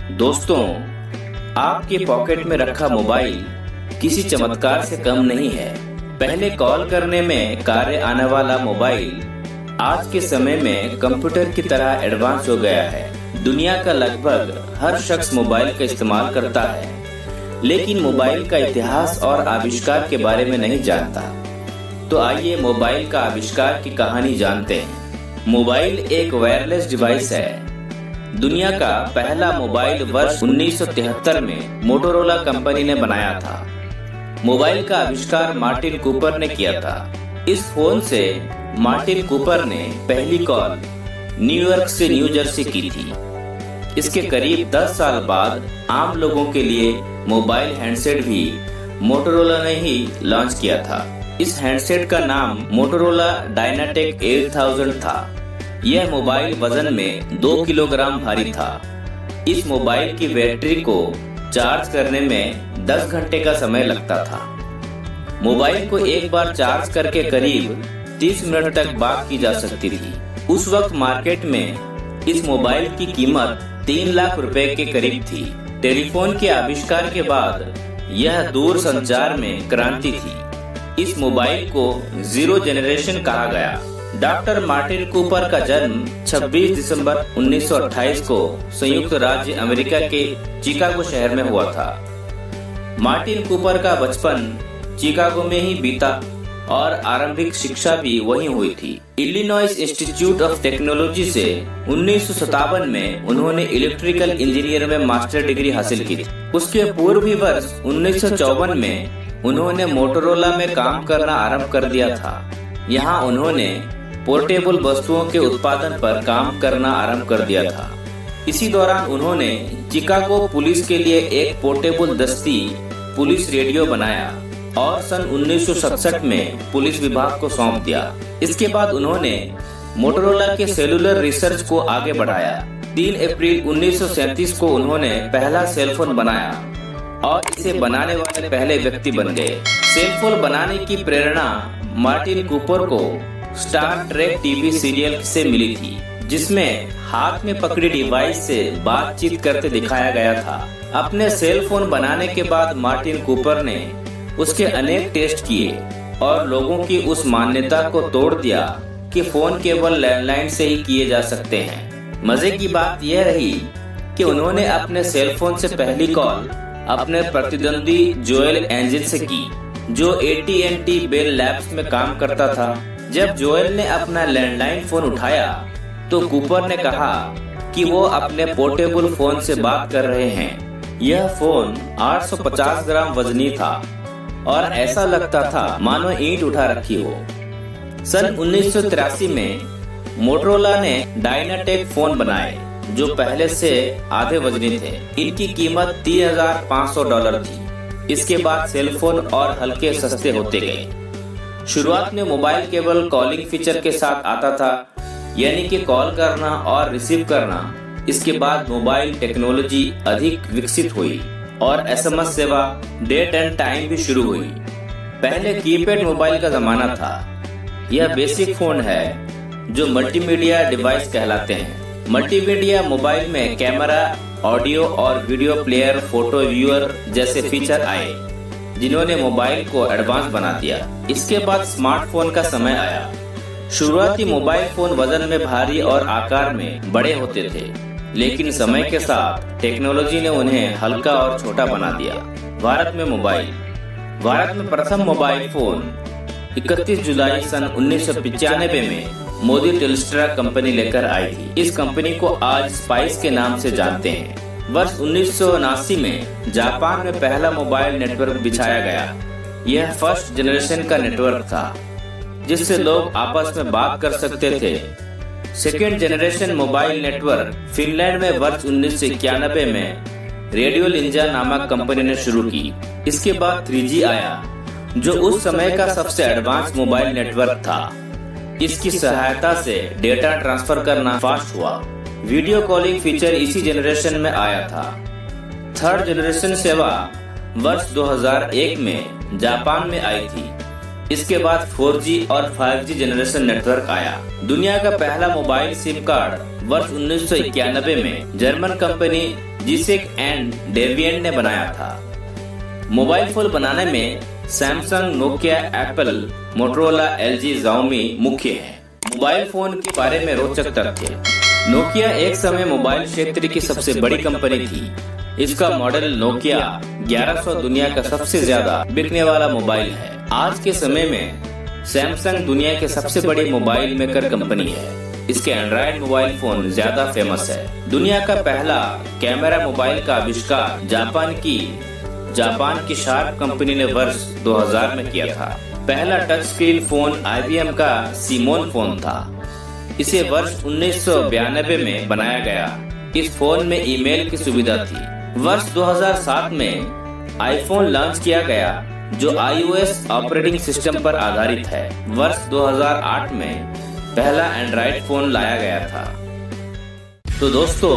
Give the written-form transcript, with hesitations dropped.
दोस्तों, आपके पॉकेट में रखा मोबाइल किसी चमत्कार से कम नहीं है। पहले कॉल करने में कार्य आने वाला मोबाइल आज के समय में कंप्यूटर की तरह एडवांस हो गया है। दुनिया का लगभग हर शख्स मोबाइल का इस्तेमाल करता है, लेकिन मोबाइल का इतिहास और आविष्कार के बारे में नहीं जानता। तो आइए मोबाइल का आविष्कार की कहानी जानते हैं। मोबाइल एक वायरलेस डिवाइस है। दुनिया का पहला मोबाइल वर्ष 1973 में मोटोरोला कंपनी ने बनाया था। मोबाइल का आविष्कार मार्टिन कूपर ने किया था। इस फोन से मार्टिन कूपर ने पहली कॉल न्यूयॉर्क से न्यू जर्सी की थी। इसके करीब 10 साल बाद आम लोगों के लिए मोबाइल हैंडसेट भी मोटोरोला ने ही लॉन्च किया था। इस हैंडसेट का नाम मोटोरोला डायनाटेक 8000 था। यह मोबाइल वजन में 2 किलोग्राम भारी था। इस मोबाइल की बैटरी को चार्ज करने में 10 घंटे का समय लगता था। मोबाइल को एक बार चार्ज करके करीब 30 मिनट तक बात की जा सकती थी। उस वक्त मार्केट में इस मोबाइल की कीमत 3 लाख रुपए के करीब थी। टेलीफोन के आविष्कार के बाद यह दूर संचार में क्रांति थी। इस मोबाइल को जीरो जनरेशन कहा गया। डॉक्टर मार्टिन कूपर का जन्म 26 दिसंबर 1928 को संयुक्त राज्य अमेरिका के चिकागो शहर में हुआ था। मार्टिन कूपर का बचपन चिकागो में ही बीता और आरंभिक शिक्षा भी वहीं हुई थी। इलिनॉइस इंस्टीट्यूट ऑफ टेक्नोलॉजी से 1957 में उन्होंने इलेक्ट्रिकल इंजीनियर में मास्टर डिग्री हासिल की थी। उसके पूर्व ही वर्ष 1954 में उन्होंने मोटोरोला में काम करना आरंभ कर दिया था। यहाँ उन्होंने पोर्टेबल वस्तुओं के उत्पादन पर काम करना आरंभ कर दिया था। इसी दौरान उन्होंने चिकागो पुलिस के लिए एक पोर्टेबल दस्ती पुलिस रेडियो बनाया और सन 1967 में पुलिस विभाग को सौंप दिया। इसके बाद उन्होंने मोटोरोला के सेलुलर रिसर्च को आगे बढ़ाया। 3 अप्रैल 1937 को उन्होंने पहला सेलफोन बनाया और इसे बनाने वाले पहले व्यक्ति बन गए। सेलफोन बनाने की प्रेरणा मार्टिन कूपर को स्टार ट्रेक टीवी सीरियल से मिली थी, जिसमें हाथ में पकड़ी डिवाइस से बातचीत करते दिखाया गया था। अपने सेल फोन बनाने के बाद मार्टिन कूपर ने उसके अनेक टेस्ट किए और लोगों की उस मान्यता को तोड़ दिया कि फोन केवल लैंडलाइन से ही किए जा सकते हैं। मजे की बात यह रही कि उन्होंने अपने सेल फोन से पहली कॉल अपने प्रतिद्वंदी जोएल एंजिल से की, जो AT&T बेल लैब्स में काम करता था। जब जोएल ने अपना लैंडलाइन फोन उठाया तो कूपर ने कहा कि वो अपने पोर्टेबल फोन से बात कर रहे हैं। यह फोन 850 ग्राम वजनी था और ऐसा लगता था मानो ईंट उठा रखी हो। सन 1983 में मोटोरोला ने डायनाटेक फोन बनाए, जो पहले से आधे वजनी थे। इनकी कीमत $3,500 थी। इसके बाद सेलफोन और हल्के सस्ते होते गए। शुरुआत में मोबाइल केवल कॉलिंग फीचर के साथ आता था, यानी कि कॉल करना और रिसीव करना। इसके बाद मोबाइल टेक्नोलॉजी अधिक विकसित हुई और SMS सेवा, डेट एंड टाइम भी शुरू हुई। पहले कीपैड मोबाइल का जमाना था। यह बेसिक फोन है जो मल्टीमीडिया डिवाइस कहलाते हैं। मल्टीमीडिया मोबाइल में कैमरा, ऑडियो और वीडियो प्लेयर, फोटो व्यूअर जैसे फीचर आए, जिन्होंने मोबाइल को एडवांस बना दिया। इसके बाद स्मार्टफोन का समय आया। शुरुआती मोबाइल फोन वजन में भारी और आकार में बड़े होते थे, लेकिन समय के साथ टेक्नोलॉजी ने उन्हें हल्का और छोटा बना दिया। भारत में प्रथम मोबाइल फोन 31 जुलाई सन 1995 में मोदी टेलिस्ट्रा कंपनी लेकर आई थी। इस कंपनी को आज स्पाइस के नाम से जानते हैं। वर्ष 1979 में जापान में पहला मोबाइल नेटवर्क बिछाया गया। यह फर्स्ट जनरेशन का नेटवर्क था, जिससे लोग आपस में बात कर सकते थे। Second generation mobile network Finland में वर्ष 1991 में रेडियो लिंजा नामक कंपनी ने शुरू की। इसके बाद 3G आया, जो उस समय का सबसे एडवांस मोबाइल नेटवर्क था। इसकी सहायता से डेटा ट्रांसफर करना फास्ट हुआ। वीडियो कॉलिंग फीचर इसी जनरेशन में आया था। थर्ड जनरेशन सेवा वर्ष 2001 में जापान में आई थी। इसके बाद 4G और 5G जनरेशन नेटवर्क आया। दुनिया का पहला मोबाइल सिम कार्ड वर्ष 1991 में जर्मन कंपनी जिसे एंड डेविएंट ने बनाया था। मोबाइल फोन बनाने में Samsung, Nokia, Apple, Motorola, LG, Xiaomi मुख्य हैं। मोबाइल फोन के बारे में रोचक तथ्य। नोकिया एक समय मोबाइल क्षेत्र की सबसे बड़ी कंपनी थी। इसका मॉडल नोकिया 1100 दुनिया का सबसे ज्यादा बिकने वाला मोबाइल है। आज के समय में सैमसंग दुनिया के सबसे बड़ी मोबाइल मेकर कंपनी है। इसके एंड्रॉइड मोबाइल फोन ज्यादा फेमस है। दुनिया का पहला कैमरा मोबाइल का आविष्कार जापान की शार्प कंपनी ने वर्ष 2000 में किया था। पहला टच स्क्रीन फोन IBM का सीमोन फोन था। इसे वर्ष 1992 में बनाया गया। इस फोन में ईमेल की सुविधा थी। वर्ष 2007 में आईफोन लॉन्च किया गया जो iOS ऑपरेटिंग सिस्टम पर आधारित है। वर्ष 2008 में पहला एंड्रॉइड फोन लाया गया था। तो दोस्तों,